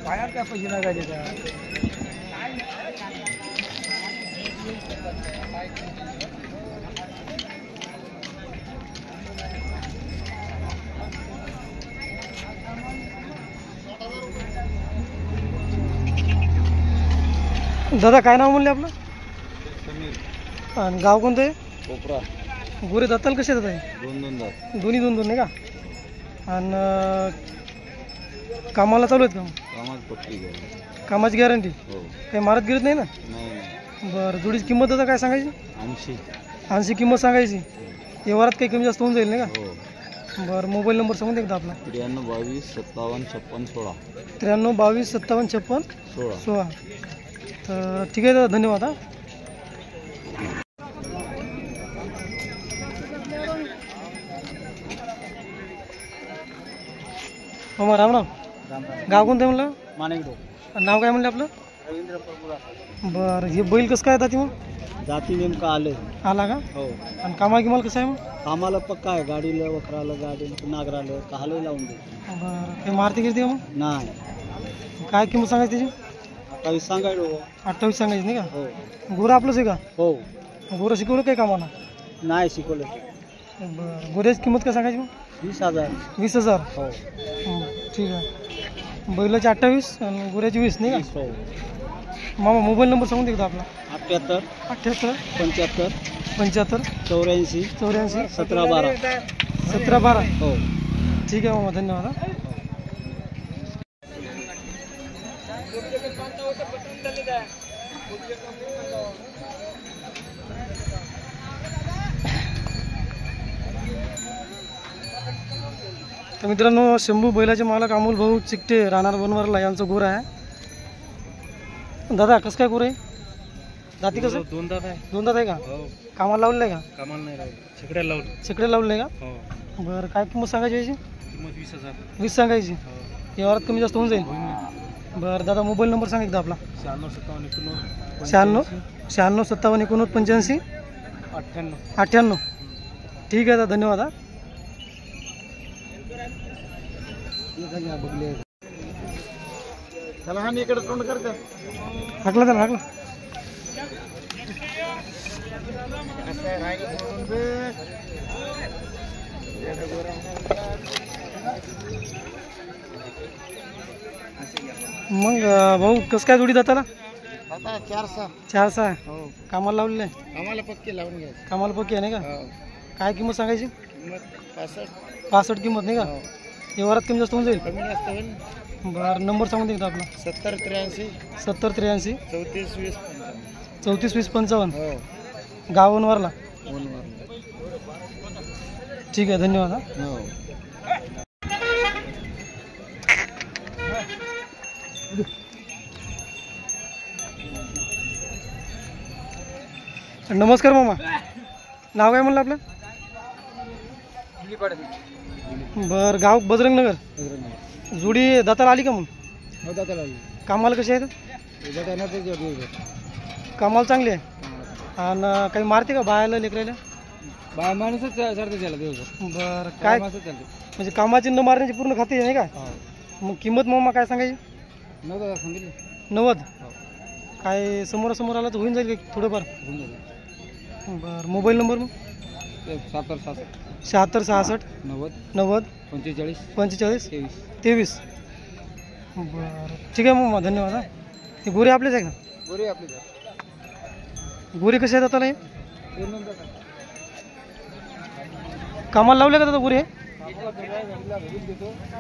बाहेर त्या पैसे लागायचे का? दादा काय नाव म्हणले आपलं? समीर. आणि गाव कोणतं आहे? कोपरा. गोरे दाताल कसे दादा आहे? दोन दात. दोन्ही दोन दोन नाही का? आणि कामाला चालू आहेत का? कामाच पक्की घ्या. कामाची गॅरंटी? हो. काही मारत गिरत नाही ना? नाही. बरं, जोडीची किंमत दादा काय सांगायची? 80. 80 किंमत सांगायची. व्यवहारात काही कमी जास्त होऊन जाईल नाही का? हो. बरं, मोबाईल नंबर सांगून एकदा आपला. 93 22 57 56 16. 93 22 57 56 16. तर ठीक आहे दादा, धन्यवाद. मामा राम राम. गाव कोणतं म्हणलं? माणिकडो. नाव काय म्हणलं आपलं? रवींद्र परपुरा. बरं, हे बैल कसं काय जाती मग? जाती नेमका आले. आला का? हो. आणि कामाला गिमाल कसं आहे मग? कामाला पक्का आहे. गाडीला वखराला गाडीला नागराला काहले लावून दे. बरं, काही मारती गिरते मग? नाही. काय किंमत सांगायची त्याची? काही सांगायलो. 28 सांगायची नाही का? हो. गोरं आपलंच आहे का? हो. गोरं शिकवलं काय कामाला? नाही शिकवलं. बरं, गोऱ्याची किंमत काय सांगायची मग? 20,000. 20,000. हो. ठीक आहे. बैलाची 28 आणि गोऱ्याची 20 नाही का? हो. मामा मोबाईल नंबर सांगून दे एकदा आपला. 78 78 75 75 84 84 17 12. 17 12. हो. ठीक आहे मामा, धन्यवाद. तर मित्रांनो, शंभू बैलाचे मालक अमोल भाऊ चिकटे राहणार बनवारला यांचं गोर आहे. दादा कसं काय गोर आहे? जाती कसं? दोन दात आहे. दोन दात आहे का? हो. कामाला लावलं आहे का? कामाला नाही राहिलं. छकड्याला लावलं. चिकडे लावलं आहे का? हो. बरं, काय किंमत सांगायची याची? किंमत 20,000. 20 सांगायची. हो. व्यवहारात कमी जास्त होऊन जाईल. बरं दादा, मोबाईल नंबर सांग एकदा आपला. 96 57 89 96 56 57 89 85 98. 98. ठीक आहे दादा, धन्यवाद. चला हा इकडे तोंड करते. हाकला त्याला, हाकला. मग भाऊ कसं काय जोडी जाताला? आता 4-6. 4-6. हो. कामाला लावलेलं आहे? आम्हाला पक्के लावून घ्यायचं. कामाला पक्की आहे नाही का? हो. काय किंमत सांगायची? किंमत 65. 65 किंमत नाही का? हो. व्यवहारात कमी जास्त होऊन जाईल. कमी जास्त होईल. बरं, नंबर सांगून दे एकदा आपला. 70 83 70 83 34 20 34 20 55. हो. गाव वनवारला. फोनवर. ठीक आहे, धन्यवाद. हो. नमस्कार मामा. नाव काय म्हणलं आपलं? बरं, गाव बजरंगनगर. जोडी दाताला आली का मग? हो. दादा लागली. कामाला कशी आहेत? कामाला चांगली आहे. आणि काही मारते का बायाला लेकरायला? बाय माणूसच चालते त्याला दिवस. बरं, काय चालते. म्हणजे कामाची न मारण्याची पूर्ण खाते नाही का? मग किंमत मामा काय सांगायची? 9,000 सांगितले. 90. काय समोरासमोर आला तर होऊन जाईल का थोडंफार? बरं, मोबाईल नंबर मग? 76 76 66 90 90 45 45 23. 23. बरं, ठीक आहे मामा, धन्यवाद. हे गोरे आपलेच आहे का? गोरी आपली गोरे कसे आहेत आता? कामाला लावले का दादा गोरे?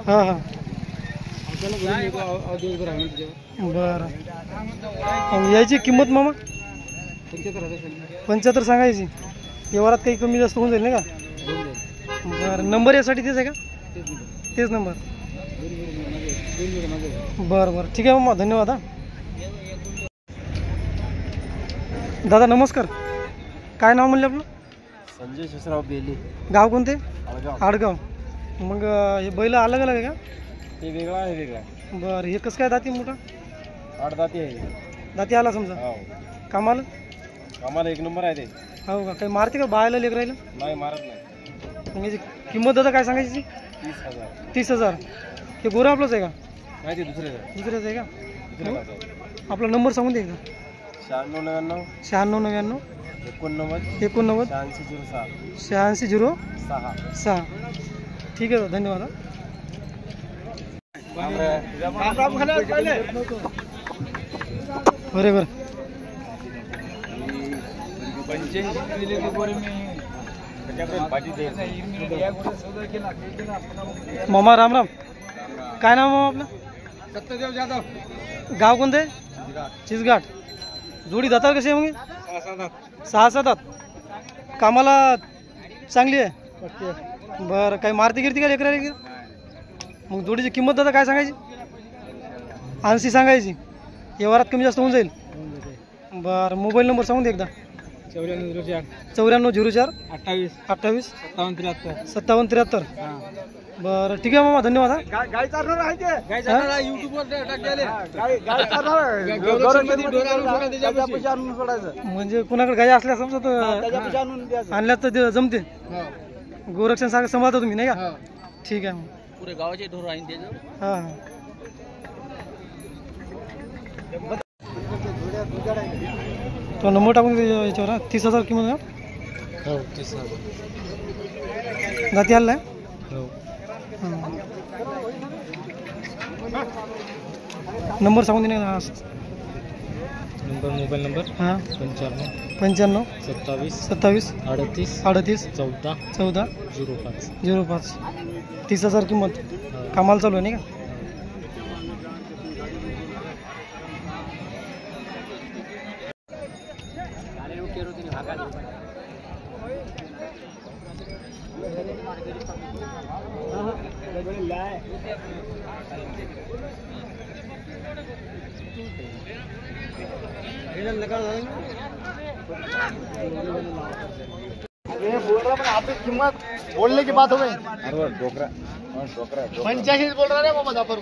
हां हां. बरं, यायची किंमत मामा? 75 सांगायची. व्यवहारात काही कमी जास्त होऊन जाईल नाही का? बरं, नंबर यासाठी तेच आहे का? तेच नंबर. बरं बरं, ठीक आहे मामा, धन्यवाद. दादा नमस्कार. काय नाव म्हणले आपलं? संजय शिसराव बेली. गाव कोणते? आडगाव. आडगाव. मग हे बैल अलग अलग आहे का? ते वेगळा आहे वेगळा. बरं, हे कसं काय दाती मोठा? 8 दाती आहे. दाती आला समजा. हो. कामाला? आम्हाला 1 नंबर आहे ते. हो का? काही मारते का बायला लेकरायला? नाही मारत नाही. मग याची किंमत दादा काय सांगायची? 30,000. हे गोरं आपलंच आहे का? माहिती दुसऱ्याचं दुसऱ्याच आहे का? आपला नंबर सांगून दे एकदा. 9699 9699 89 8606. ठीक आहे दादा, धन्यवाद. बरोबर. मामा राम राम. काय नाव मामा आपलं? सत्यदेव जाधव. गाव कोणतं आहे? चिसघाट. जोडी दातार कशी आहे मग? 6-7 दात. कामाला चांगली आहे. बरं, काही मारती गिरती का लेकरा? मग जोडीची किंमत दादा काय सांगायची? 80 सांगायची. व्यवहारात कमी जास्त होऊन जाईल. बरं, मोबाईल नंबर सांगून दे एकदा. 9404 28 5773. बरं ठीक आहे मामा, धन्यवाद. म्हणजे कुणाकडे गाय असल्या समजा तर आणल्या तर जमते. गोरक्षण सांभाळता तुम्ही नाही का? ठीक आहे मग. पुरे गावाचे ढोर आहे त्याच्यावर. हां तो नंबर टाकून याच्यावर. 30,000 किंमत का? हो 30,000. जाती आला नंबर सांगून दे ना. मोबाईल नंबर हां 95 27 27 38 38 14 05. 05. 30,000 किंमत. कामाला चालू आहे नाही का? बोल रहा है आपकी कीमत बोलने की बात हो गई. अरे डोकरा 85 बोल रहा है वो मुजफ्फर.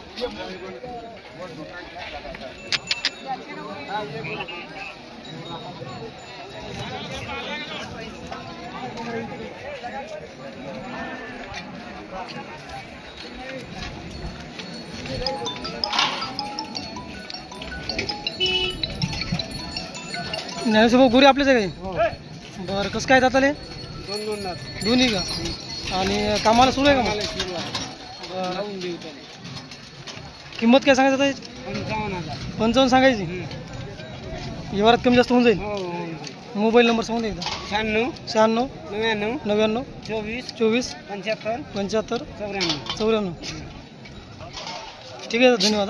ज्ञानेश्वर गोरे आपलेच आहे का? बरं, कसं काय जाताले? दोन्ही का? आणि कामाला सुरू आहे का मग? किंमत काय सांगायचं आता? 55 सांगायची. व्यवहारात कमी जास्त होऊन जाईल. मोबाईल नंबर सांगून दे एकदा. 96 99 24 75 94. ठीक आहे, धन्यवाद.